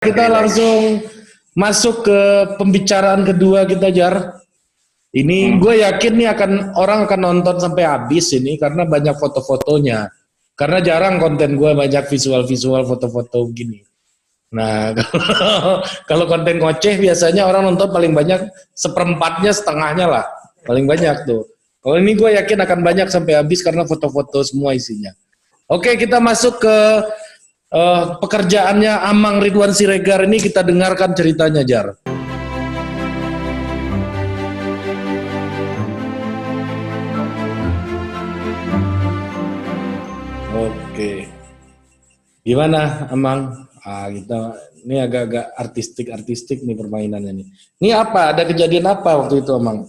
Kita langsung masuk ke pembicaraan kedua kita, Jar. Ini gue yakin nih orang akan nonton sampai habis ini karena banyak foto-fotonya. Karena jarang konten gue banyak visual-visual foto-foto gini. Nah, kalau konten ngoceh biasanya orang nonton paling banyak seperempatnya, setengahnya lah. Paling banyak tuh. Kalau ini gue yakin akan banyak sampai habis karena foto-foto semua isinya. Oke, kita masuk ke pekerjaannya Amang Ridwan Siregar ini, kita dengarkan ceritanya, Jar. Oke. Gimana, Amang? Kita ini agak-agak artistik nih permainannya nih. Ini apa? Ada kejadian apa waktu itu, Amang?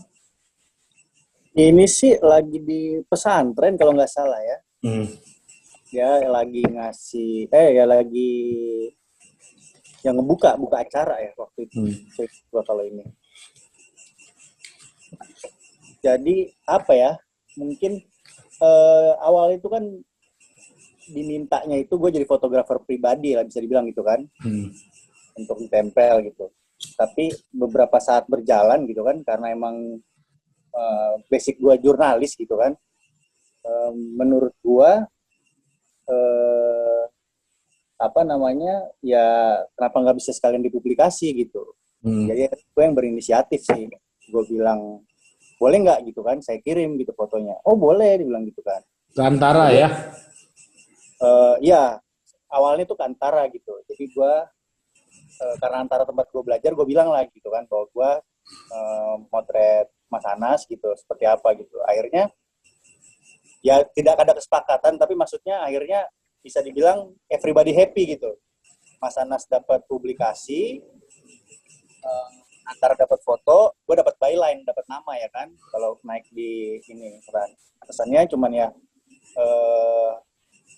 Ini sih lagi di pesantren kalau nggak salah ya. Ya lagi ngasih, ya lagi yang buka acara ya waktu itu. Kalau ini. Jadi apa ya? Mungkin awal itu kan dimintanya itu gue jadi fotografer pribadi lah, bisa dibilang gitu kan, untuk ditempel gitu. Tapi beberapa saat berjalan gitu kan, karena emang basic gue jurnalis gitu kan, menurut gue ya kenapa nggak bisa sekalian dipublikasi gitu. Jadi gue yang berinisiatif sih, gue bilang boleh nggak gitu kan, saya kirim gitu fotonya. Oh boleh, dibilang gitu kan. Ke Antara ya? Ya awalnya tuh ke Antara gitu. Jadi gue karena Antara tempat gue belajar, gue bilang lah gitu kan bahwa gue motret Mas Anas gitu, seperti apa gitu. Akhirnya ya tidak ada kesepakatan, tapi maksudnya akhirnya bisa dibilang everybody happy gitu. Mas Anas dapat publikasi, Antara dapat foto, gue dapat byline, dapat nama ya kan. Kalau naik di ini pesannya cuman ya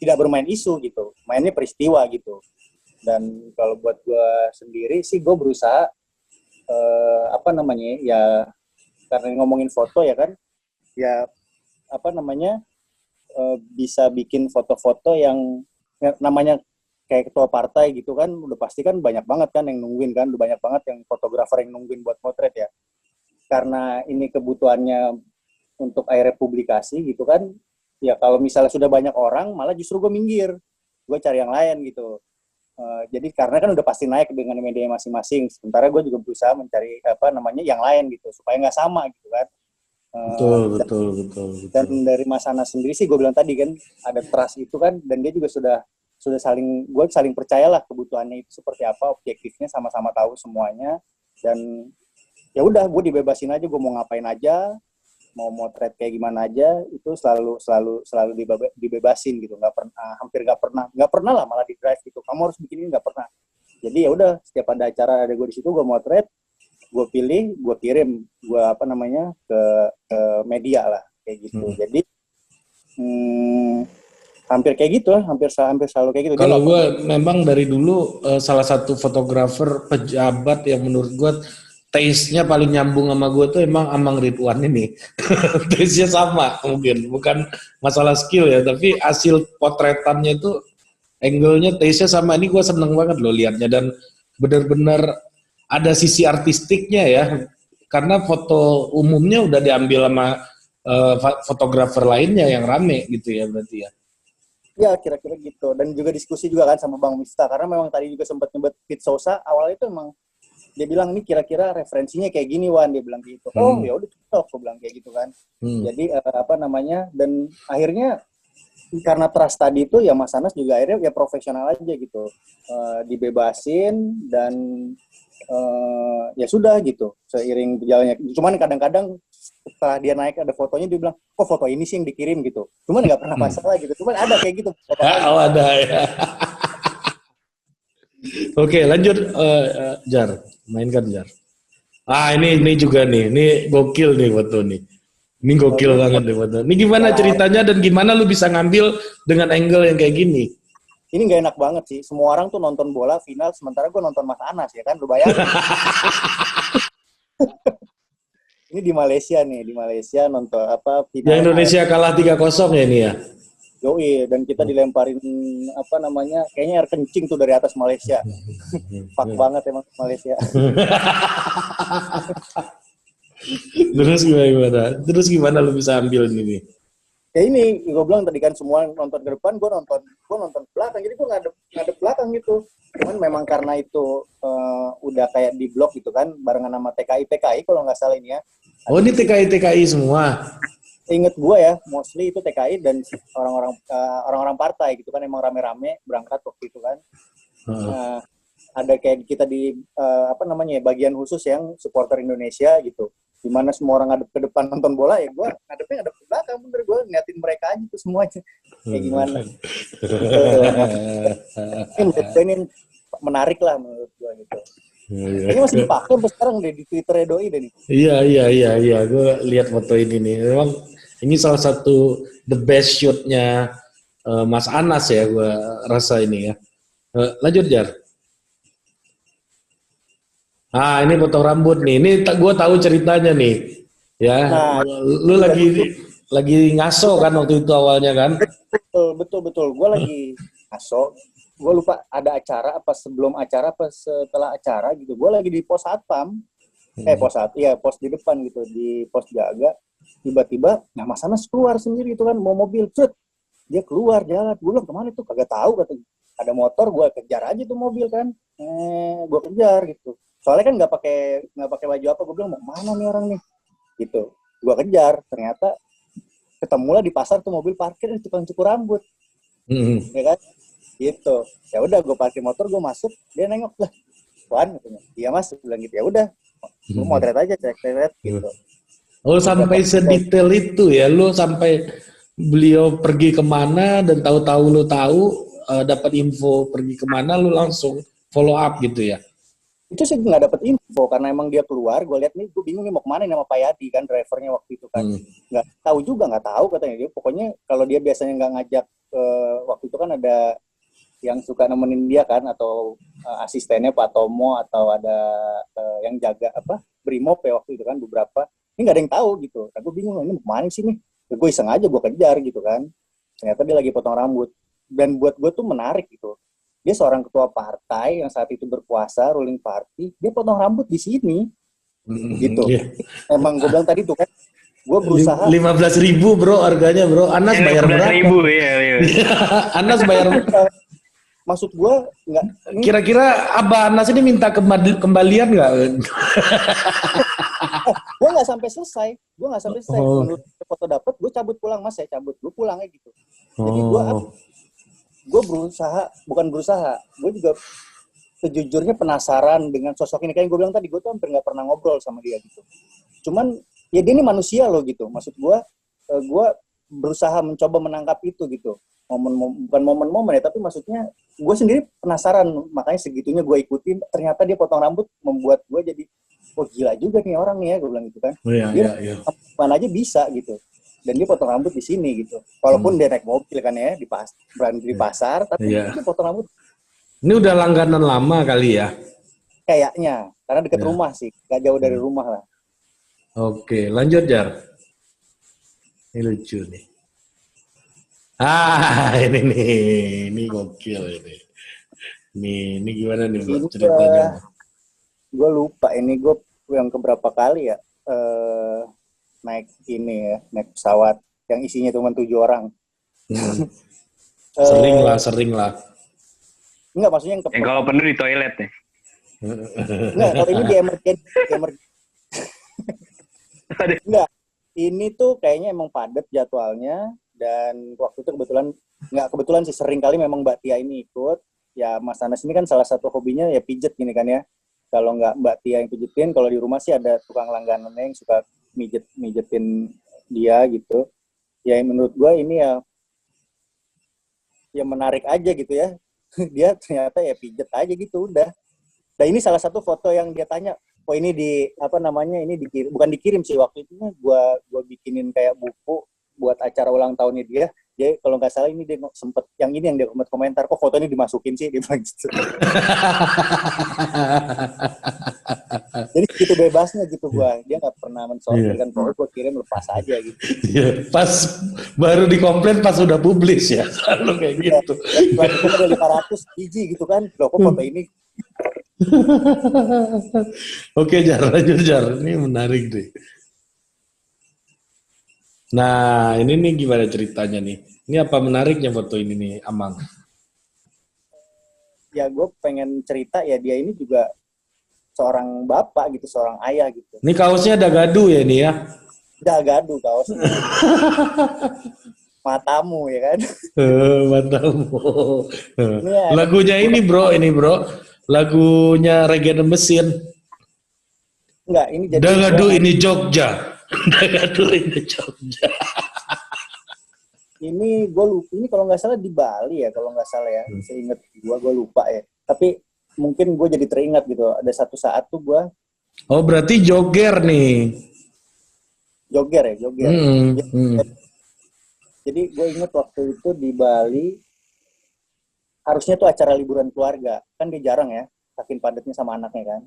tidak bermain isu gitu, mainnya peristiwa gitu. Dan kalau buat gue sendiri sih, gue berusaha ya karena ngomongin foto ya kan, ya bisa bikin foto-foto yang namanya kayak ketua partai gitu kan, udah pasti kan banyak banget kan yang nungguin kan, udah banyak banget yang fotografer yang nungguin buat potret ya. Karena ini kebutuhannya untuk akhirnya publikasi gitu kan, ya kalau misalnya sudah banyak orang, malah justru gue minggir, gue cari yang lain gitu. Jadi karena kan udah pasti naik dengan media masing-masing, sementara gue juga berusaha mencari yang lain gitu, supaya nggak sama gitu kan. Betul. Dan dari Mas Anas sendiri sih, gue bilang tadi kan ada trust itu kan, dan dia juga sudah gue saling percayalah kebutuhannya itu seperti apa, objektifnya sama-sama tahu semuanya. Dan ya udah, gue dibebasin aja, gue mau ngapain aja, mau motret kayak gimana aja, itu selalu dibebasin gitu. Hampir nggak pernah lah malah di drive gitu, kamu harus bikin ini, nggak pernah. Jadi ya udah, setiap ada acara ada gue di situ, gue motret, gue pilih, gue kirim, gue ke media lah kayak gitu. Jadi hampir kayak gitu lah, hampir selalu kayak gitu. Kalau gue memang dari dulu salah satu fotografer pejabat yang menurut gue taste-nya paling nyambung sama gue tuh emang Amang Ridwan ini. Taste-nya sama mungkin, bukan masalah skill ya, tapi hasil potretannya itu angle-nya, taste-nya sama. Ini gue seneng banget loh liatnya, dan benar-benar ada sisi artistiknya ya, karena foto umumnya udah diambil sama fotografer lainnya yang rame gitu ya berarti ya. Ya kira-kira gitu, dan juga diskusi juga kan sama Bang Miftah, karena memang tadi juga sempat nyebut Pete Sousa, awalnya itu emang dia bilang, ini kira-kira referensinya kayak gini Wan, dia bilang gitu. Oh ya udah cocok, gue bilang kayak gitu kan. Jadi dan akhirnya karena trust tadi itu ya, Mas Anas juga akhirnya ya profesional aja gitu, dibebasin dan ya sudah gitu seiring berjalannya. Cuman kadang-kadang setelah dia naik ada fotonya, dia bilang kok foto ini sih yang dikirim gitu. Cuman nggak pernah masalah gitu. Cuman ada kayak gitu. Ada ya. Oke, lanjut Jar, mainkan Jar. Ini juga nih, ini gokil nih foto nih. Ini gokil banget nih foto. Ini gimana ceritanya dan gimana lu bisa ngambil dengan angle yang kayak gini? Ini nggak enak banget sih. Semua orang tuh nonton bola final, sementara gue nonton Mas Anas ya kan, lu bayangin. Ini di Malaysia nih, nonton final. Yang Indonesia kalah 3-0 ya ini ya? Yoi, dan kita dilemparin apa namanya, kayaknya air kencing tuh dari atas Malaysia. Fuck banget emang Malaysia. Terus gimana lu bisa ambil ini? Ya ini, gue bilang tadi kan semua nonton ke depan, gue nonton ke belakang, jadi gue ngadep belakang gitu. Cuman memang karena itu udah kayak di blok gitu kan, barengan sama TKI kalau nggak salah ini ya. Oh, ini TKI semua. Ingat gue ya, mostly itu TKI dan orang-orang partai gitu kan, emang rame-rame berangkat waktu itu kan. Ada kayak kita di apa namanya ya, bagian khusus yang supporter Indonesia gitu, dimana semua orang ngadep ke depan nonton bola, ya gue ngadep ke belakang, bener, gue ngeliatin mereka aja tuh semuanya kayak gimana. Ini menarik lah menurut gue gitu. Ini masih dipakai sampai sekarang deh di Twitter Doi deh nih. Iya, gue lihat foto ini nih. Memang ini salah satu the best shootnya Mas Anas ya, gue rasa ini ya. Lanjut Jar. Ah, ini potong rambut nih. Ini gue tahu ceritanya nih. Ya, lu lagi ngaso kan waktu itu awalnya kan? Betul. Gue lagi ngaso. Gue lupa ada acara apa sebelum acara apa setelah acara gitu. Gue lagi di pos satpam. Pos di depan gitu, di pos jaga. Tiba-tiba, nah Mas Anas keluar sendiri gitu kan, mau mobil, cut. Dia keluar jalan. Gue bilang kemana tuh? Kagak tahu kata. Ada motor, gue kejar aja tuh mobil kan. Gue kejar gitu. Soalnya kan nggak pakai baju apa, gue bilang mau mana nih orang nih, gitu. Gue kejar, ternyata ketemulah di pasar tuh mobil parkir di tukang cukur rambut, ya kan, gitu. Ya udah, gue parkir motor, gue masuk, dia nengok lah, Wan, katanya, iya Mas, bilang gitu, ya udah, gue motret aja, cek gitu. Oh, sampai sedetail itu ya, lu sampai beliau pergi kemana dan tahu-tahu lu tahu dapat info pergi kemana, lu langsung follow up gitu ya? Itu sih nggak dapet info karena emang dia keluar, gue lihat nih, gue bingung nih mau kemana nih sama Pak Yadi kan, drivernya waktu itu kan. Nggak tahu katanya dia, pokoknya kalau dia biasanya nggak ngajak, waktu itu kan ada yang suka nemenin dia kan, atau asistennya Pak Tomo, atau ada yang jaga apa Brimob ya waktu itu kan, beberapa ini nggak ada yang tahu gitu. Nah, gue bingung ini mau kemana sih nih, gue iseng aja gue kejar gitu kan, ternyata dia lagi potong rambut. Dan buat gue tuh menarik gitu, dia seorang ketua partai yang saat itu berkuasa, ruling party, dia potong rambut di sini, gitu. Emang gue bilang tadi tuh kan, gue berusaha. 15.000 bro harganya bro. Anas bayar berapa? 15.000 ya. Anas bayar. Maksud gue nggak. Kira-kira Abah Anas ini minta kembalian nggak? Gue nggak sampai selesai. Menurut foto dapat, gue cabut pulang, Mas, saya cabut, gue pulangnya gitu. Jadi gue gue juga sejujurnya penasaran dengan sosok ini. Kayak gue bilang tadi, gue tuh hampir nggak pernah ngobrol sama dia gitu. Cuman ya dia ini manusia loh gitu. Maksud gue berusaha mencoba menangkap itu gitu. Bukan momen-momen ya, tapi maksudnya gue sendiri penasaran, makanya segitunya gue ikutin. Ternyata dia potong rambut membuat gue jadi, oh gila juga nih orang nih ya, gue bilang gitu kan. Dia mana aja bisa gitu. Dan dia potong rambut di sini gitu. Walaupun dia naik mobil kan ya, berani di pasar, tapi dia potong rambut. Ini udah langganan lama kali ya? Kayaknya, karena deket rumah sih, gak jauh dari rumah lah. Oke, lanjut Jar. Ini lucu nih. Ini gokil ini. Ini gimana nih Bro ceritanya? Gue lupa ini, gue yang keberapa kali ya naik pesawat yang isinya cuma 7 orang. Sering lah. Enggak, maksudnya yang kalau penuh di toilet nih. Enggak, kalau ini di emergency. Enggak, ini tuh kayaknya emang padat jadwalnya, dan waktu itu kebetulan sih, sering kali memang Mbak Tia ini ikut. Ya Mas Anas ini kan salah satu hobinya ya pijet gini kan ya. Kalau nggak Mbak Tia yang pijetin, kalau di rumah sih ada tukang langganannya yang suka mijetin dia gitu. Ya menurut gue ini ya menarik aja gitu ya. Dia ternyata ya pijet aja gitu udah. Dan ini salah satu foto yang dia tanya, oh ini ini bukan dikirim sih, waktu itu gua bikinin kayak buku buat acara ulang tahunnya dia. Jadi kalau nggak salah ini dia sempet yang dia komentar, kok foto ini dimasukin sih, dia bilang gitu. Jadi gitu bebasnya gitu gua. Dia nggak pernah mensortir kan, pokoknya gua kirim lepas aja gitu. Iya, pas baru dikomplain pas udah publis ya, selalu kayak Iya, gitu. selanjutnya ada 500 biji gitu kan. Loh kok foto ini. Oke, Jar, lanjut Jar. Ini menarik deh. Nah, ini nih gimana ceritanya nih? Ini apa menariknya foto ini nih, Amang? Ya gue pengen cerita ya, dia ini juga seorang bapak gitu, seorang ayah gitu. Ini kaosnya ada gaduh ya ini ya? Udah gaduh kaosnya. Matamu ya kan. Matamu. Ini ya, Lagunya ini bro. Lagunya Reggae The Machine. enggak, ini jadi Dagadu gua, ini Jogja. Dagadu ini Jogja. ini gue lupa, ini kalau nggak salah di Bali ya, kalau nggak salah ya, seingat gue lupa ya. Tapi mungkin gue jadi teringat gitu. Ada satu saat tuh gue Oh berarti joger nih. joger ya, joger. Jadi gue inget waktu itu di Bali, harusnya tuh acara liburan keluarga. Kan dia jarang ya, saking padatnya sama anaknya kan.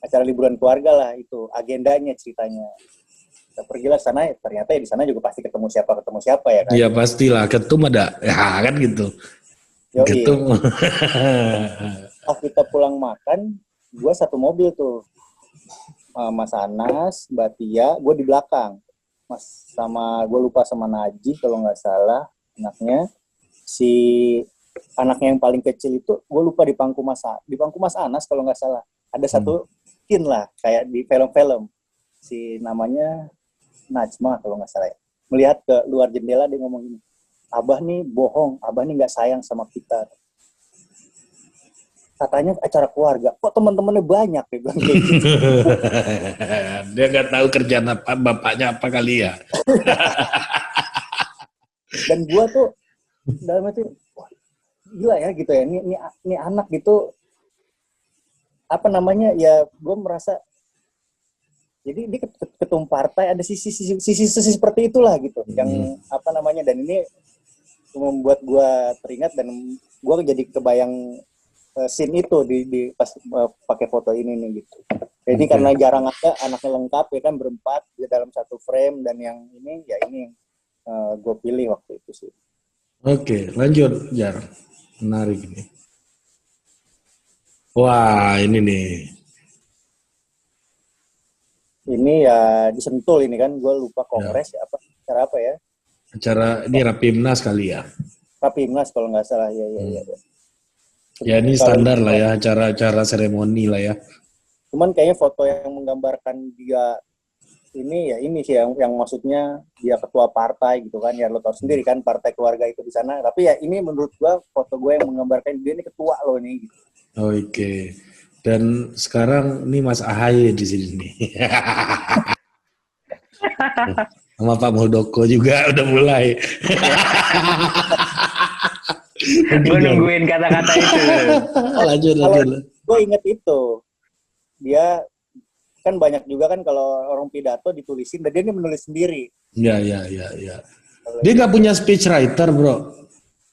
Acara liburan keluarga lah itu, agendanya ceritanya. Kita pergilah sana, ternyata ya di sana juga pasti ketemu siapa ya kan. Iya pastilah, ketum ada. Ya kan gitu. Yoi. Ketum. Pas kita pulang makan, gue satu mobil tuh. Mas Anas, Mbak Tia, gue di belakang. Gue lupa sama Najih kalau nggak salah anaknya. Si anaknya yang paling kecil itu, gue lupa di pangku Mas Anas kalau nggak salah. Ada satu scene lah, kayak di film-film. Si namanya Najma kalau nggak salah ya. Melihat ke luar jendela, dia ngomong gini, Abah nih bohong, Abah nih nggak sayang sama kita. Katanya acara keluarga, kok teman-temannya banyak, dia bilang kayak gitu. Dia nggak tahu kerjaan apa, bapaknya apa kali ya. Dan gua tuh dalam itu, wah, gila ya gitu ya, ini anak gitu, apa namanya ya, gue merasa, jadi dia ketum partai, ada sisi seperti itulah gitu, yang apa namanya, dan ini membuat gue teringat dan gue jadi kebayang scene itu di pas pakai foto ini nih gitu. Jadi karena jarang ada anaknya lengkap ya kan, berempat di dalam satu frame, dan yang ini ya ini yang gue pilih waktu itu sih. Oke, lanjut Jar. Menarik ini. Wah, ini nih. Ini ya di Sentul ini kan, gue lupa kongres ya, acara apa ya? Acara ini Rapimnas kali ya? Rapimnas kalau nggak salah, ya. Ya ini standar lah ya, acara-acara seremoni lah ya. Cuman kayaknya foto yang menggambarkan dia ini ya ini sih yang maksudnya dia ketua partai gitu kan, ya lo tau sendiri kan partai keluarga itu di sana. Tapi ya ini menurut gua foto gue yang menggambarkan dia ini ketua lo nih gitu. Oke. Dan sekarang ini Mas Ahaye di sini nih. Sama Pak Muldoko juga udah mulai. Gue nungguin kata-kata itu. Lanjut. Gue inget itu, dia kan banyak juga kan kalau orang pidato ditulisin, dan dia ini menulis sendiri. Iya. Dia nggak punya speech writer, bro.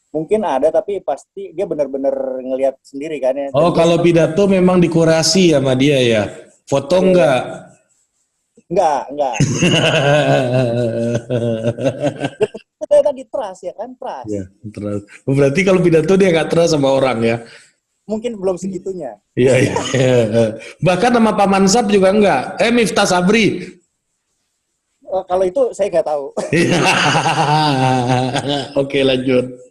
Mungkin ada, tapi pasti dia benar-benar ngelihat sendiri kan ya. Oh, kalau pidato memang dikurasi sama dia ya. Foto enggak? Enggak. Itu tadi trust ya kan, trust. Ya, terus. Berarti kalau pidato dia nggak trust sama orang ya? Mungkin belum segitunya. Iya. Bahkan sama Pak Mansab juga enggak. Miftah Sabri. Kalau itu saya nggak tahu. Oke, lanjut.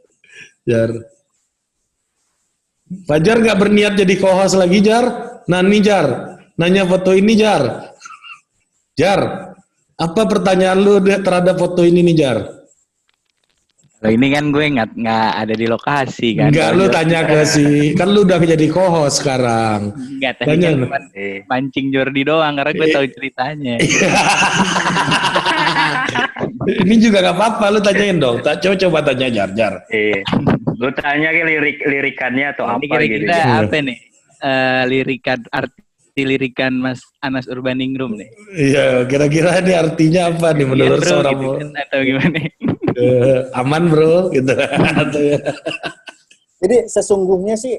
Jar. Fajar nggak berniat jadi co-host lagi, Jar? Nani, Jar. Nanya foto ini, Jar. Jar, apa pertanyaan lu terhadap foto ini nih, Jar? Kalau ini kan gue nggak ada di lokasi kan. Enggak, lu tanya ke si, kan lu udah jadi co-host sekarang. Enggak, tadi kan cuma mancing Jordi doang karena gue tahu ceritanya. Ini juga nggak apa-apa, lu tanyain dong. Coba tanya Jar. Lu tanya ke lirikannya atau apa gitu. Kira-kira apa nih? Lirikan Mas Anas Urbaningrum nih. Iya, kira-kira ini artinya apa nih menurut bro, seorang gitu kan, atau gimana? Aman bro, gitu. Jadi sesungguhnya sih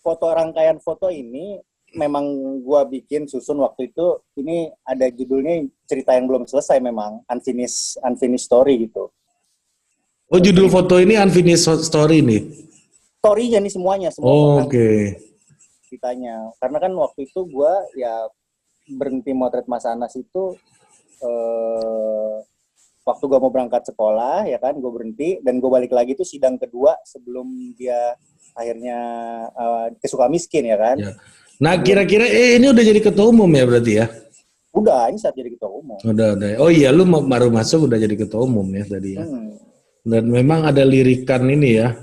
rangkaian foto ini memang gua bikin susun waktu itu, ini ada judulnya cerita yang belum selesai memang, unfinished story gitu. Oh, judul foto ini unfinished story nih? Story-nya nih semuanya, semua. Oke. Ceritanya. Karena kan waktu itu gua ya berhenti motret Mas Anas itu waktu gue mau berangkat sekolah, ya kan, gue berhenti, dan gue balik lagi tuh sidang kedua sebelum dia akhirnya ke Sukamiskin, ya kan. Ya. Nah, kira-kira ini udah jadi ketua umum ya berarti ya? Udah, ini saat jadi ketua umum. Udah. Oh iya, lu baru masuk udah jadi ketua umum ya tadi ya. Dan memang ada lirikan ini ya.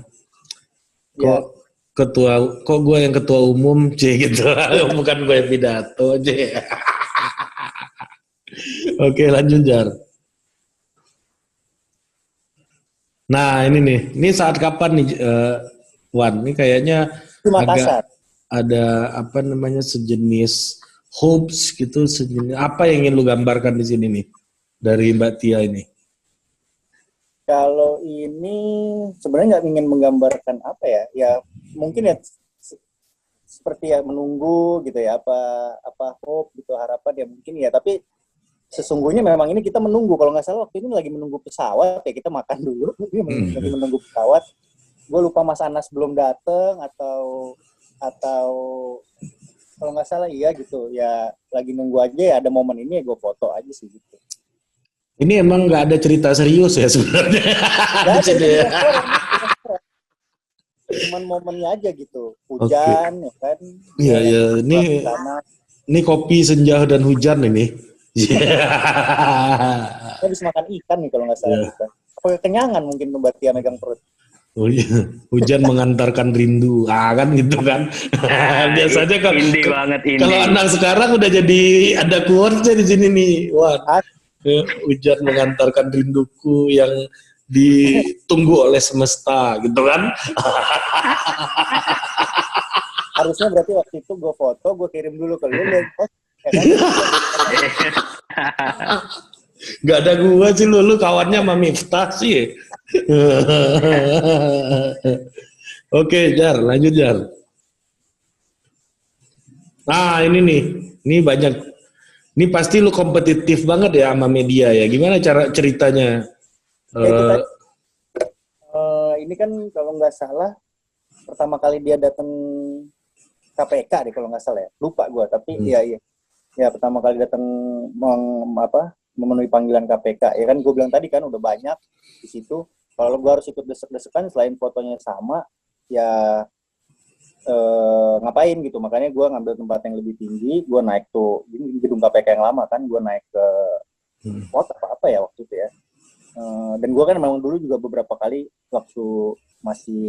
Kok gue yang ketua umum, gitu. Bukan gue yang pidato, Oke, lanjut, Jar. Nah, ini saat kapan nih, Wan? Ini kayaknya agak ada apa namanya sejenis hopes gitu, sejenis apa yang ingin lu gambarkan di sini nih dari Mbak Tia ini? Kalau ini sebenarnya nggak ingin menggambarkan apa ya, ya mungkin ya seperti ya menunggu gitu ya, apa hope gitu, harapan ya mungkin ya, tapi sesungguhnya memang ini kita menunggu. Kalau nggak salah waktu ini lagi menunggu pesawat ya, kita makan dulu lagi menunggu pesawat. Gue lupa Mas Anas belum dateng atau kalau nggak salah iya gitu ya, lagi nunggu aja ya, ada momen ini ya gue foto aja sih gitu. Ini emang nggak ada cerita serius ya sebenarnya? Cuman momennya aja gitu, hujan ya kan. Iya, ini kopi senja dan hujan ini. Kita bisa makan ikan nih kalau nggak salah. Pakai kenyangan mungkin Mbak Tia megang perut. Oh iya, hujan mengantarkan rindu, kan gitu kan. Biasanya kalau anak sekarang udah jadi ada quotes-nya di sini nih. Wah, hujan mengantarkan rinduku yang ditunggu oleh semesta, gitu kan. Harusnya berarti waktu itu gue foto, gue kirim dulu ke lu. Gak ada gua sih, lu kawannya sama Miftah sih. Oke, Jar, lanjut, Jar. Nah, ini banyak. Ini pasti lu kompetitif banget ya sama media ya. Gimana cara ceritanya? Ini kan kalau nggak salah pertama kali dia datang KPK deh kalau nggak salah ya. Lupa gua, tapi iya. Ya pertama kali datang memenuhi panggilan KPK, ya kan gue bilang tadi kan udah banyak di situ. Kalau gue harus ikut desek-desekan selain fotonya sama, ya ngapain gitu. Makanya gue ngambil tempat yang lebih tinggi, gue naik tuh gedung KPK yang lama kan, gue naik ke apa ya waktu itu ya. Dan gue kan memang dulu juga beberapa kali waktu masih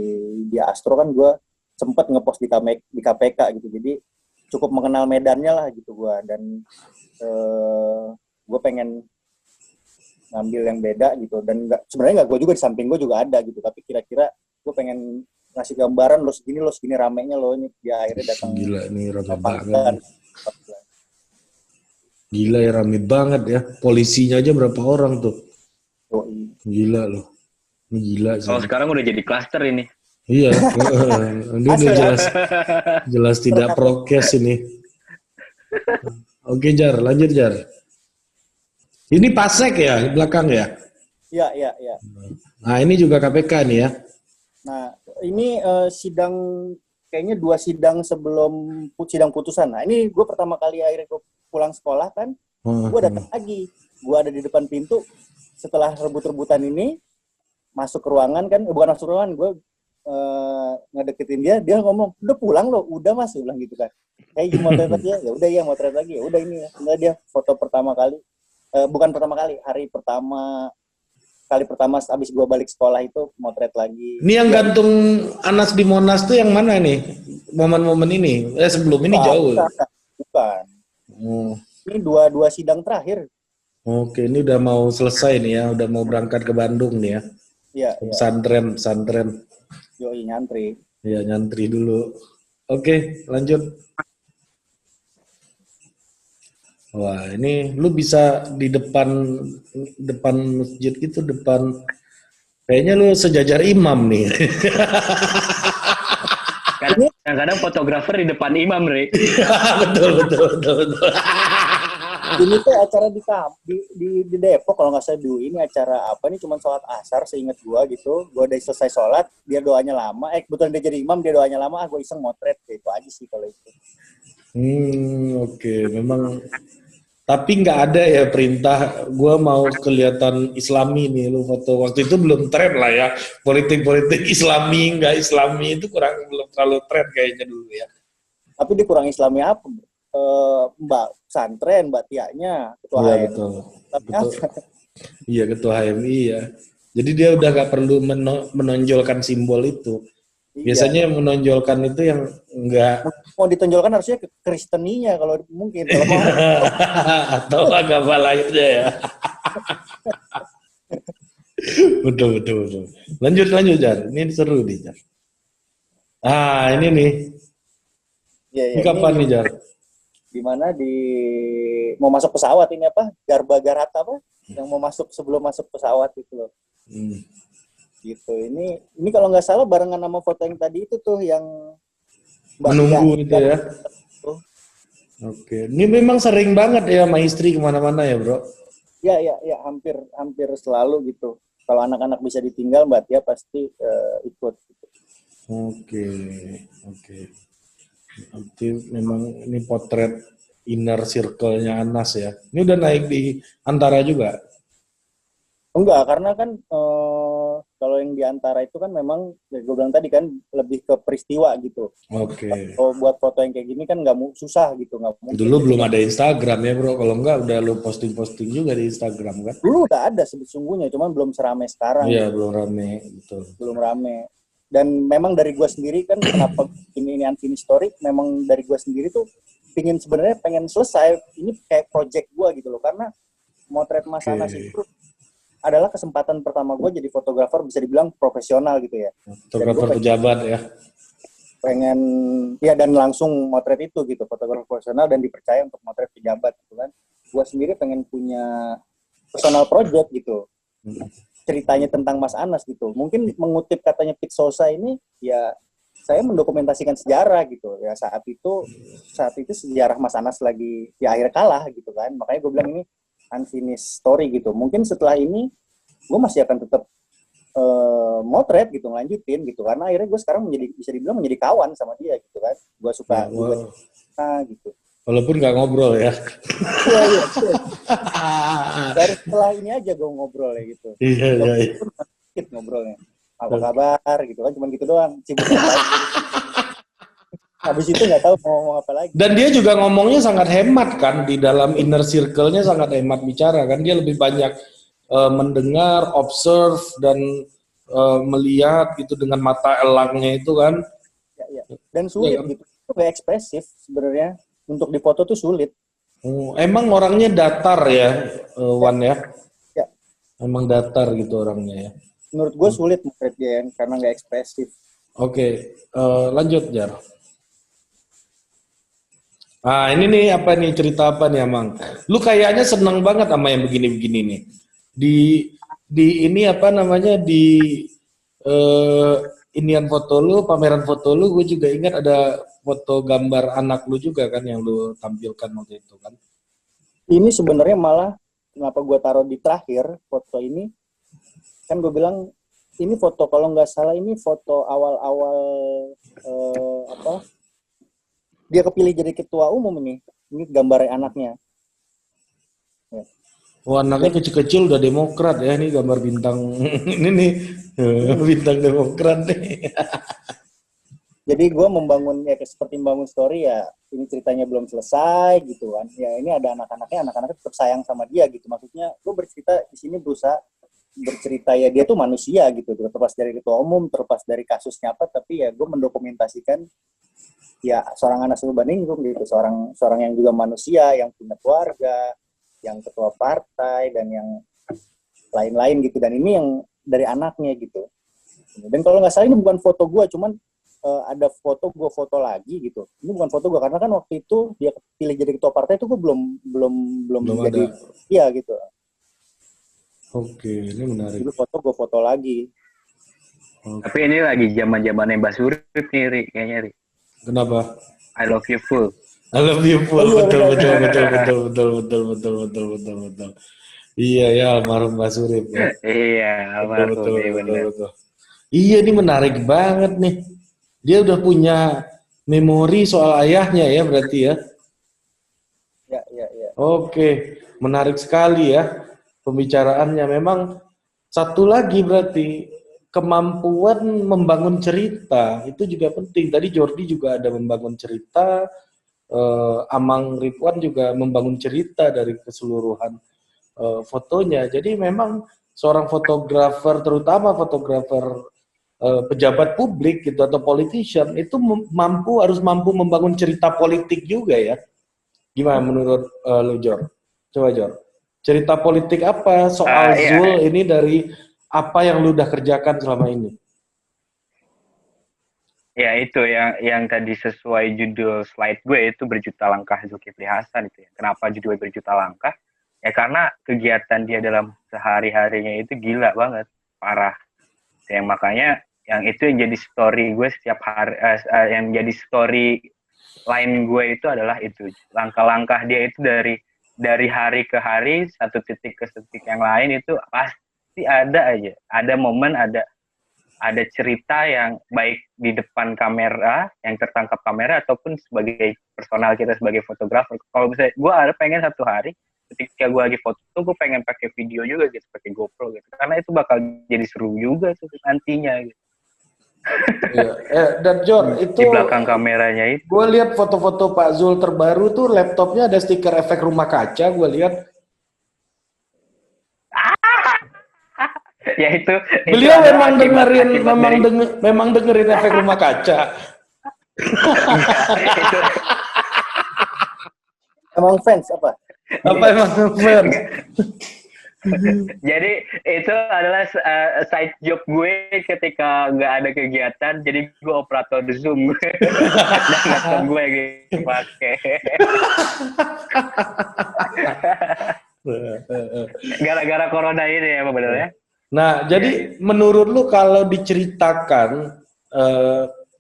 di Astro kan gue sempet ngepost di KPK gitu, jadi cukup mengenal medannya lah gitu gue. Dan gue pengen ngambil yang beda gitu, dan sebenarnya nggak gue juga, di samping gue juga ada gitu, tapi kira-kira gue pengen ngasih gambaran lo segini ramenya lo ini, dia akhirnya datang. Gila, ini rame banget. Gila ya, rame banget ya, polisinya aja berapa orang tuh. Gila loh, ini gila sih. Oh, sekarang udah jadi klaster ini. Iya, ini udah jelas tidak prokes ini. Oke, Jar, lanjut, Jar. Ini Pasek ya, belakang ya? Iya. Nah, ini juga KPK nih ya? Nah, ini sidang, kayaknya 2 sidang sebelum sidang putusan. Nah, ini gue pertama kali akhirnya gue pulang sekolah kan, gue datang lagi. Gue ada di depan pintu, setelah rebut-rebutan ini, masuk ke ruangan kan, bukan masuk ruangan, gue ngedeketin dia ngomong, udah pulang lo, udah Mas, bilang gitu kan. Kayak gimana motret ya udah ya motret lagi, ya udah ini ya. Enggak, dia foto pertama kali, bukan pertama kali, hari pertama abis gue balik sekolah itu motret lagi. Ini yang gantung Anas di Monas tuh yang mana nih? Momen-momen ini? Sebelum ini jauh. Bukan. Ini dua sidang terakhir. Oke, ini udah mau selesai nih ya, udah mau berangkat ke Bandung nih ya. Iya. Pesantren. Yoi, nyantri. Iya, nyantri dulu. Oke, lanjut. Wah, ini lu bisa di depan masjid itu, kayaknya lu sejajar imam nih. Kadang-kadang fotografer di depan imam, Re. betul. Ini tuh acara di Depok kalau nggak salah dulu. Ini acara apa nih? Cuman sholat asar seingat gua gitu. Gua udah selesai sholat, dia doanya lama. Kebetulan dia jadi imam, dia doanya lama. Gua iseng motret. Itu aja sih kalau itu. Oke. Memang. Tapi nggak ada ya perintah. Gua mau kelihatan Islami nih, lu foto. Waktu itu belum tren lah ya. Politik Islami nggak Islami itu belum terlalu tren kayaknya dulu ya. Tapi dia kurang Islami apa? Mbak Santren, Mbak Tianya, ketua Iya HMI. betul. Iya ketua HMI ya. Jadi dia udah nggak perlu menonjolkan simbol itu. Biasanya yang menonjolkan itu yang enggak mau ditonjolkan harusnya ke Kristeninya kalau mungkin. Kalau mau. Atau agama lainnya ya. betul. Lanjut Jar. Ini seru nih Jar. Ini nih. Ini kapan nih Jar? Dimana mau masuk pesawat ini apa? Garba-garata apa? Yang mau masuk sebelum masuk pesawat itu loh. Gitu. Ini kalau nggak salah barengan sama foto yang tadi itu tuh yang menunggu itu ya. Oke. Ini memang sering banget ya sama istri kemana-mana ya bro? Ya hampir selalu gitu. Kalau anak-anak bisa ditinggal Mbak Tia pasti ikut. Gitu. Oke. Berarti memang ini potret inner circle-nya Anas ya. Ini udah naik di Antara juga? Enggak, karena kan kalau yang di Antara itu kan memang, ya gue bilang tadi kan, lebih ke peristiwa gitu. Oke. Kalau buat foto yang kayak gini kan susah gitu. Nggak mungkin. Dulu belum ada Instagram ya bro, kalau enggak udah lu posting juga di Instagram kan? Dulu udah ada sesungguhnya, cuman belum seramai sekarang. Iya, belum rame, betul. Belum rame. Dan memang dari gue sendiri kan, kenapa ini unfinished story, memang dari gue sendiri tuh sebenarnya pengen selesai, ini kayak project gue gitu loh, karena motret Mas Anas itu adalah kesempatan pertama gue jadi fotografer bisa dibilang profesional gitu ya. Fotografer pejabat ya. Pengen dan langsung motret itu gitu, fotografer profesional dan dipercaya untuk motret pejabat gitu kan. Gue sendiri pengen punya personal project gitu. Ceritanya tentang Mas Anas gitu. Mungkin mengutip katanya Pete Sousa ini ya saya mendokumentasikan sejarah gitu ya, saat itu sejarah Mas Anas lagi di akhir kalah gitu kan. Makanya gue bilang ini unfinished story gitu. Mungkin setelah ini gue masih akan tetap motret gitu, ngelanjutin gitu, karena akhirnya gue sekarang bisa dibilang menjadi kawan sama dia gitu kan. Gue suka juga gitu. Walaupun nggak ngobrol ya. Iya. Dari setelah ini aja gue ngobrol ya gitu. Iya. Ngobrolnya. Apa kabar gitu kan, cuma gitu doang. Sibuk habis itu nggak tahu mau ngomong apa lagi. Dan dia juga ngomongnya sangat hemat kan, di dalam inner circle-nya sangat hemat bicara kan. Dia lebih banyak mendengar, observe dan melihat gitu dengan mata elangnya itu kan. Ya. Dan sulit gitu. Itu nggak ekspresif sebenarnya. Untuk difoto tuh sulit. Emang orangnya datar ya, Wan ya? Ya. Emang datar gitu orangnya ya. Menurut gue sulit motret dia karena nggak ekspresif. Oke, lanjut Jar. Ini nih apa nih, cerita apa nih Amang? Lu kayaknya seneng banget sama yang begini-begini nih. Di ini apa namanya, di inian foto lu, pameran foto lu, gue juga ingat ada foto gambar anak lu juga kan yang lu tampilkan waktu itu kan. Ini sebenarnya malah kenapa gue taruh di terakhir foto ini, kan gue bilang ini foto, kalau nggak salah ini foto awal-awal dia kepilih jadi ketua umum ini gambar anaknya. Ya. Anaknya kecil-kecil udah Demokrat ya, ini gambar bintang ini nih bintang Demokrat nih. Jadi gue membangun seperti membangun story ya, ini ceritanya belum selesai gitu kan. Ya ini ada anak-anaknya tetap sayang sama dia gitu. Maksudnya gue bercerita di sini berusaha bercerita ya dia tuh manusia gitu. Terlepas dari ketua umum, terlepas dari kasusnya apa, tapi ya gue mendokumentasikan ya seorang Anas Urbaningrum gitu, seorang yang juga manusia, yang punya keluarga, yang ketua partai dan yang lain-lain gitu. Dan ini yang dari anaknya gitu. Dan kalau nggak salah ini bukan foto gue, cuman ada foto gue foto lagi gitu. Ini bukan foto gue karena kan waktu itu dia pilih jadi ketua partai itu gue belum jadi iya gitu. Oke, ini menarik. Jadi foto gue foto lagi. Tapi ini lagi zaman-zamannya Mbak Surip nih, Ri, kayaknya, Ri. Kenapa? I love you full. I love you full, betul. Iya ya, almarhum Mbak Surip ya. Iya, almarhum, iya benar. Betul. Iya, ini menarik banget nih. Dia udah punya memori soal ayahnya ya, berarti ya. Ya. Oke, menarik sekali ya pembicaraannya. Memang satu lagi berarti kemampuan membangun cerita itu juga penting. Tadi Jordi juga ada membangun cerita, Amang Ridwan juga membangun cerita dari keseluruhan fotonya. Jadi memang seorang fotografer, terutama fotografer pejabat publik gitu atau politician itu harus mampu membangun cerita politik juga ya. Gimana menurut lu, Jor? Coba, Jor. Cerita politik apa soal Zul ini dari apa yang lu udah kerjakan selama ini? Ya itu yang tadi sesuai judul slide gue itu berjuta langkah Zulkifli Hasan itu ya. Kenapa judulnya berjuta langkah? Ya karena kegiatan dia dalam sehari-harinya itu gila banget, parah. Yang makanya yang itu yang jadi story gue setiap hari, yang jadi story line gue itu adalah itu langkah-langkah dia itu dari hari ke hari, satu titik ke titik yang lain itu pasti ada aja, ada momen, ada cerita yang baik di depan kamera yang tertangkap kamera ataupun sebagai personal kita sebagai fotografer. Kalau misalnya gue ada pengen satu hari ketika gue lagi foto tuh gue pengen pakai video juga gitu, pakai GoPro gitu, karena itu bakal jadi seru juga tuh nantinya gitu. Iya. Dan Jor, itu di belakang kameranya itu. Gue lihat foto-foto Pak Zul terbaru tuh laptopnya ada stiker efek rumah kaca, gue lihat. Ya itu. Beliau memang dengerin efek rumah kaca. Emang fans apa? Emang fans? Jadi itu adalah side job gue ketika nggak ada kegiatan, jadi gue operator Zoom gue dan laptop gue gitu pakai. Gara-gara corona ini ya benernya. Nah, jadi menurut lu kalau diceritakan,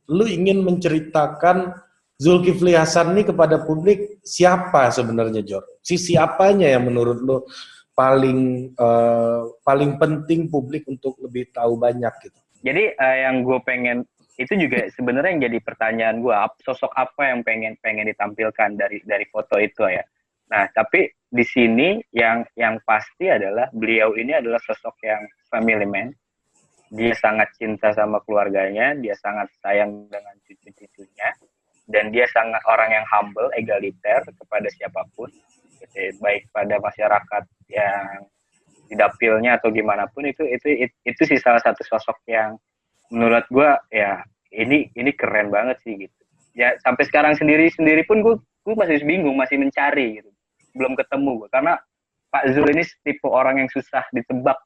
lu ingin menceritakan Zulkifli Hasan ini kepada publik siapa sebenarnya, Jor? Sisi apanya yang menurut lu paling penting publik untuk lebih tahu banyak gitu? Jadi yang gue pengen itu juga sebenarnya yang jadi pertanyaan gue, sosok apa yang pengen ditampilkan dari foto itu ya. Nah, tapi di sini yang pasti adalah beliau ini adalah sosok yang family man. Dia sangat cinta sama keluarganya, dia sangat sayang dengan cucu-cucunya, dan dia sangat orang yang humble, egaliter kepada siapapun, gitu, baik pada masyarakat yang di dapilnya atau gimana pun itu sih salah satu sosok yang menurut gue ya ini keren banget sih gitu. Ya sampai sekarang sendiri pun gue masih bingung, masih mencari gitu. Belum ketemu gue karena Pak Zul ini tipe orang yang susah ditebak.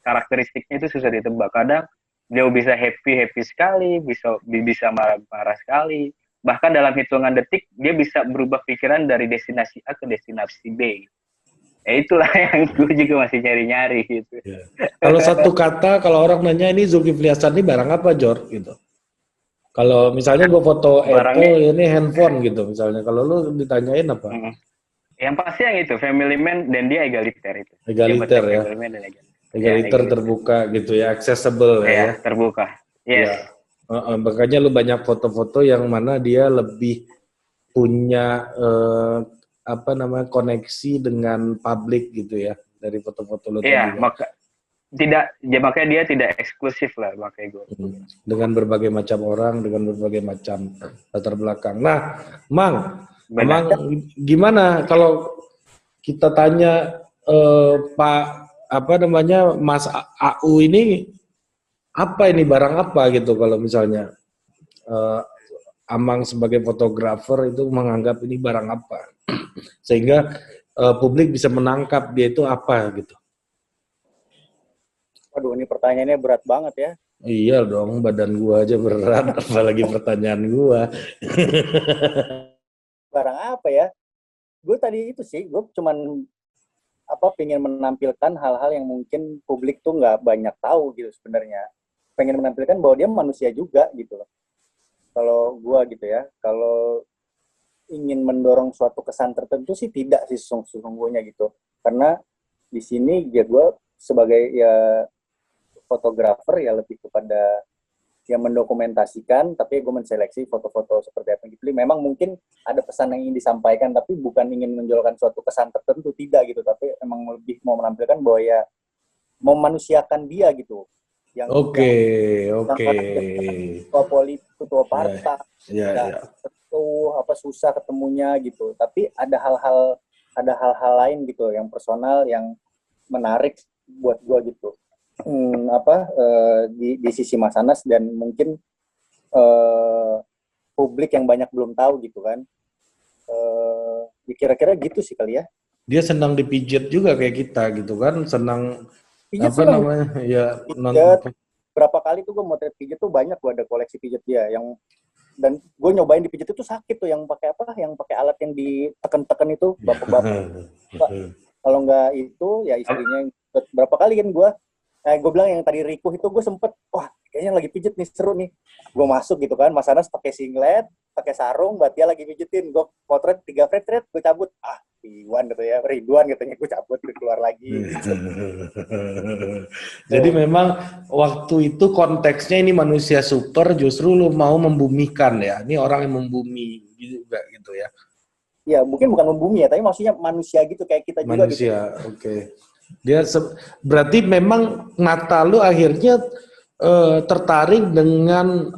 Karakteristiknya itu susah ditebak. Kadang dia bisa happy sekali, bisa marah sekali. Bahkan dalam hitungan detik dia bisa berubah pikiran dari destinasi A ke destinasi B. Ya itulah yang gue juga masih nyari-nyari gitu. Ya. Kalau satu kata, kalau orang nanya ini Zulkifli Hasan ini barang apa, Jor? Gitu. Kalau misalnya gue foto Apple, ini handphone gitu misalnya. Kalau lu ditanyain apa? Yang pasti yang itu, family man dan dia egaliter itu. Egaliter ya. Egaliter terbuka gitu ya, accessible ya. Terbuka. Yes. Ya. Makanya lu banyak foto-foto yang mana dia lebih punya koneksi dengan publik gitu ya dari foto-foto lo tadi. Iya, makanya dia tidak eksklusif lah makanya gue. Dengan berbagai macam orang, dengan berbagai macam latar belakang. Nah, Mang gimana kalau kita tanya Mas AU ini apa ini barang apa gitu kalau misalnya Amang sebagai fotografer itu menganggap ini barang apa sehingga publik bisa menangkap dia itu apa gitu. Waduh, ini pertanyaannya berat banget ya. Iya dong, badan gua aja berat, apalagi pertanyaan gua. Barang apa ya? Gue tadi itu sih, gue cuman pengen menampilkan hal-hal yang mungkin publik tuh nggak banyak tahu gitu sebenarnya. pengen menampilkan bahwa dia manusia juga gitu loh. Kalau gue gitu ya, kalau ingin mendorong suatu kesan tertentu sih tidak sih sesungguhnya gitu. Karena di sini ya gue sebagai ya fotografer ya lebih kepada yang mendokumentasikan, tapi gue menseleksi foto-foto seperti apa gitu. Memang mungkin ada pesan yang ingin disampaikan, tapi bukan ingin menonjolkan suatu kesan tertentu, tidak gitu. Tapi emang lebih mau menampilkan bahwa ya memanusiakan dia gitu. Oke. Ketua politik, ketua partai, Ya. apa susah ketemunya gitu. Tapi ada hal-hal lain gitu yang personal yang menarik buat gua gitu. Di sisi Mas Anas dan mungkin publik yang banyak belum tahu gitu kan. Kira-kira gitu sih kali ya. Dia senang dipijit juga kayak kita gitu kan, senang Pijat apa namanya? Ya pijat. Berapa kali tuh gue motret pijat tuh banyak, gue ada koleksi pijat dia yang, dan gue nyobain dipijat itu sakit tuh, yang pakai apa, yang pakai alat yang ditekan-tekan itu bapak-bapak. Kalau nggak itu ya istrinya. Berapa kali kan gue bilang yang tadi Rikuh itu gue sempet, wah kayaknya lagi pijet nih, seru nih. Gue masuk gitu kan, Mas Anas pakai singlet, pakai sarung, Batia lagi pijetin. Gue potret 3 frame, gue cabut. Ridwan katanya, gue cabut, gue keluar lagi. Jadi memang waktu itu konteksnya ini manusia super, justru lu mau membumikan ya. Ini orang yang membumi juga gitu ya. Ya mungkin bukan membumi ya, tapi maksudnya manusia gitu kayak kita juga gitu. Manusia, oke. Dia berarti memang mata lu akhirnya tertarik dengan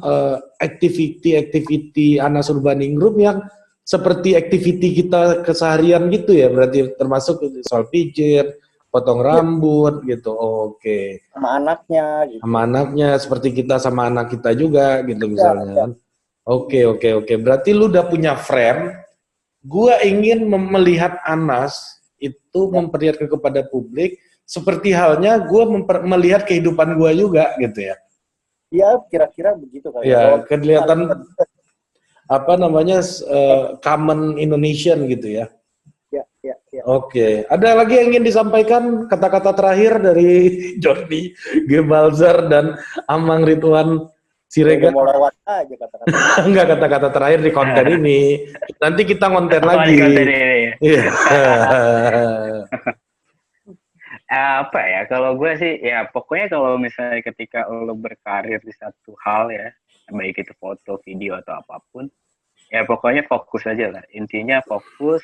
activity Anas Urbaningrum yang seperti activity kita keseharian gitu ya, berarti termasuk soal pijit, potong rambut gitu. Oke. Sama anaknya gitu. Sama anaknya seperti kita sama anak kita juga gitu misalnya kan. Oke. Berarti lu udah punya frame. Gua ingin melihat Anas itu memperlihatkan kepada publik seperti halnya gue melihat kehidupan gue juga gitu ya. Iya, kira-kira begitu kali. Ya, kelihatan apa namanya common Indonesian gitu ya. Ya. Oke. Ada lagi yang ingin disampaikan kata-kata terakhir dari Jordi Gebalzer dan Amang Ridwan Siregar? Mau lewat aja kata-kata. Enggak, kata-kata terakhir di konten ini. Nanti kita konten lagi. Iya. Apa ya, kalau gue sih ya pokoknya kalau misalnya ketika lo berkarir di satu hal ya, baik itu foto, video atau apapun, ya pokoknya fokus aja lah. Intinya fokus,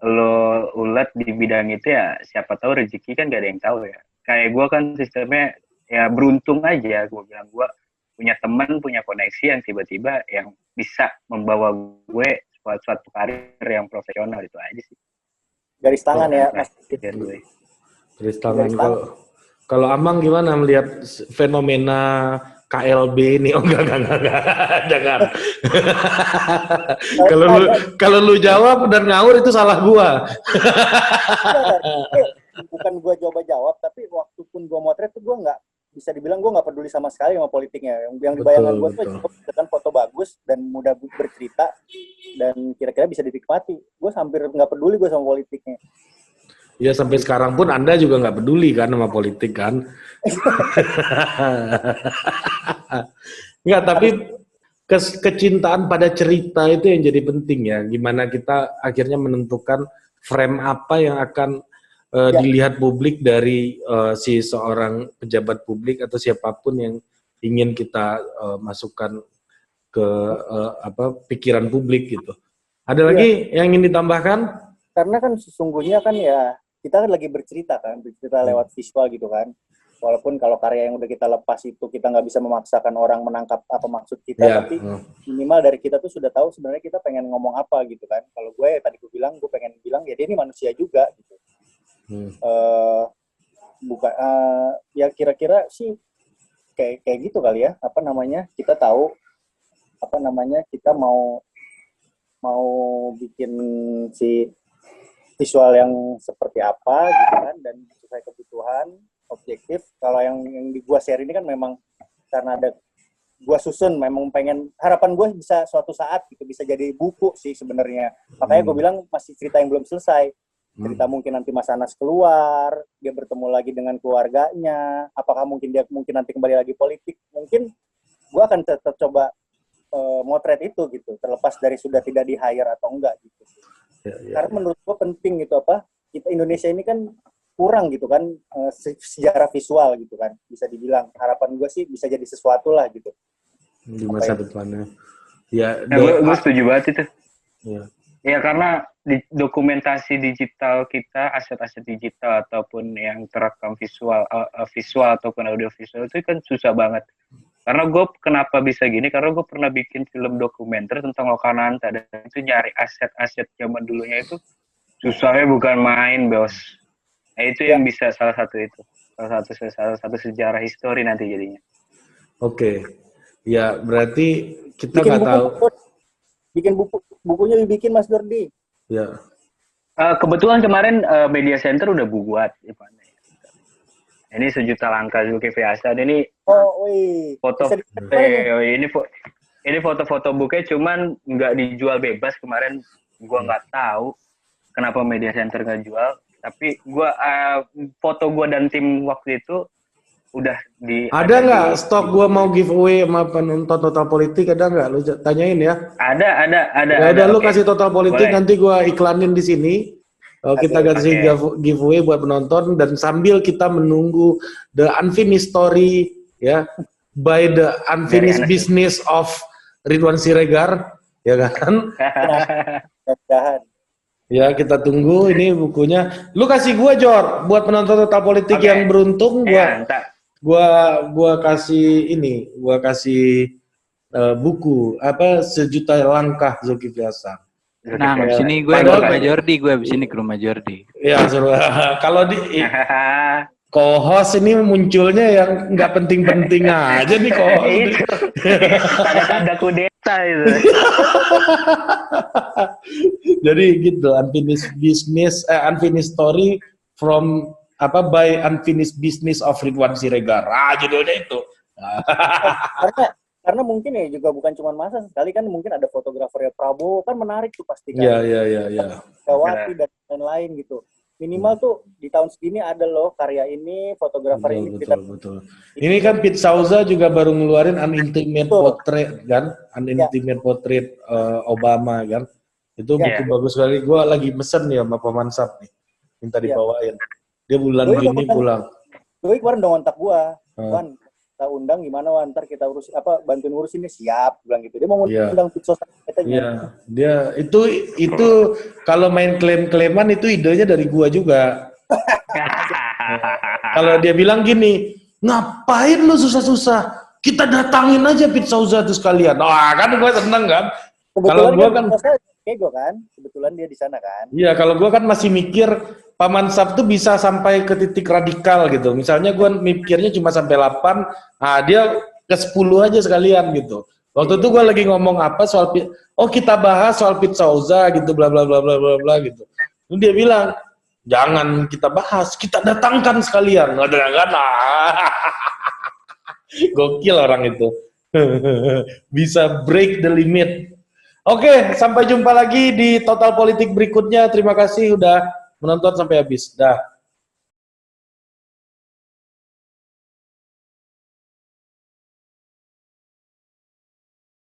lo ulet di bidang itu ya, siapa tahu rezeki kan gak ada yang tahu ya. Kayak gue kan sistemnya ya beruntung aja, gue bilang gue punya teman, punya koneksi yang tiba-tiba yang bisa membawa gue suatu karir yang profesional, itu aja sih. Garis tangan ya, Mas. Garis tangan. Kalau Amang gimana melihat fenomena KLB ini? Oh enggak. Jangan. Kalau lu jawab dan ngawur itu salah gua. Bukan gua jawab, tapi waktu pun gua motret tuh gua nggak bisa dibilang gua nggak peduli sama sekali sama politiknya. Yang di bayangan gua tuh cukup foto bagus dan mudah bercerita dan kira-kira bisa dinikmati. Gua hampir nggak peduli gua sama politiknya. Ya sampai sekarang pun Anda juga nggak peduli kan sama politik kan? Nggak, tapi kecintaan pada cerita itu yang jadi penting ya. Gimana kita akhirnya menentukan frame apa yang akan dilihat publik dari si seorang pejabat publik atau siapapun yang ingin kita masukkan ke pikiran publik gitu. Ada lagi yang ingin ditambahkan? Karena kan sesungguhnya kan ya kita kan lagi bercerita lewat visual gitu kan. Walaupun kalau karya yang udah kita lepas itu kita nggak bisa memaksakan orang menangkap apa maksud kita, tapi minimal dari kita tuh sudah tahu sebenarnya kita pengen ngomong apa gitu kan. Kalau gue tadi gue pengen bilang ya dia ini manusia juga gitu. Ya kira-kira sih kayak gitu kali ya. Kita tahu kita mau bikin si visual yang seperti apa gitu kan, dan sesuai kebutuhan objektif. Kalau yang di gua share ini kan memang karena ada gua susun, memang harapan gua bisa suatu saat gitu bisa jadi buku sih sebenarnya. Makanya gua bilang masih cerita yang belum selesai. Cerita mungkin nanti Mas Anas keluar, dia bertemu lagi dengan keluarganya, apakah mungkin dia nanti kembali lagi politik, mungkin gue akan tetap coba motret itu gitu, terlepas dari sudah tidak di hire atau enggak gitu. Karena menurut gue penting gitu kita Indonesia ini kan kurang gitu kan sejarah visual gitu kan, bisa dibilang harapan gue sih bisa jadi sesuatu lah gitu di masa depannya. Ya, gue setuju banget itu. Ya. Ya karena di dokumentasi digital kita, aset-aset digital ataupun yang terekam visual ataupun audio visual itu kan susah banget. Karena gue kenapa bisa gini? Karena gue pernah bikin film dokumenter tentang Lokananta dan itu nyari aset-aset zaman dulunya itu susahnya bukan main, bos. Nah, itu yang bisa salah satu sejarah histori nanti jadinya. Oke. Ya, berarti kita nggak tahu. Bikin bukunya dibikin Mas Gordi. Ya. Kebetulan kemarin Media Center udah buat ini 1 juta langkah Zulkifli Hasan ini foto ini foto-foto bukunya cuman nggak dijual bebas kemarin. Gua nggak tahu kenapa Media Center nggak jual, tapi foto gua dan tim waktu itu udah ada nggak stok gua mau giveaway sama penonton Total Politik, ada nggak? Lu tanyain ya. Ada lu kasih Total Politik, boleh. Nanti gua iklanin di sini. Kita kasih giveaway buat penonton dan sambil kita menunggu The Unfinished Story ya, by The Unfinished Business of Ridwan Siregar, ya kan? Ya, kita tunggu ini bukunya. Lu kasih gua Jor buat penonton Total Politik yang beruntung, gua kasih ini, buku 1 juta langkah Zulkifli Hasan. Nah, abis ini gue ke rumah Jordi, Ya, kalau di co-host ini munculnya yang nggak penting-penting aja nih co-host. Tanda kudeta itu. Jadi gitu, unfinished story from by Unfinished Business of Ridwan Siregar. Judulnya itu. Karena mungkin ya juga bukan cuma masa sekali kan, mungkin ada fotografernya Prabowo kan menarik tuh pasti kan. Iya. Gawati dan lain-lain gitu. Minimal tuh di tahun segini ada loh karya ini, fotografer ini. Betul. Ini kan Pete Souza juga baru ngeluarin An Intimate Portrait kan, Intimate Portrait Obama kan. Itu buku bagus sekali. Gue lagi mesen ya sama Pak Mansap nih, minta dibawain. Dia bulan Juni pulang. Gue kemarin udah ngontak gue, Wan, kita undang gimana Wan, ntar kita bantuin ngurus ini, siap, bilang gitu. Dia mau undang Pizza katanya. Iya, dia itu kalau main klaim-klaiman itu idenya dari gua juga. Kalau dia bilang gini, ngapain lu susah-susah? Kita datangin aja Pizza itu sekalian. Kan gua seneng kan. Kalau gua kan kebetulan dia di sana kan. Iya, kalau gua kan masih mikir Pak Mansap tuh bisa sampai ke titik radikal gitu. Misalnya gue mikirnya cuma sampai 8, dia ke 10 aja sekalian gitu. Waktu itu gue lagi ngomong apa soal kita bahas soal Pete Souza gitu, bla bla bla bla bla bla gitu. Terus dia bilang, jangan kita bahas, kita datangkan sekalian. Gokil orang itu. Bisa break the limit. Oke, sampai jumpa lagi di Total Politik berikutnya. Terima kasih udah menonton sampai habis. Dah.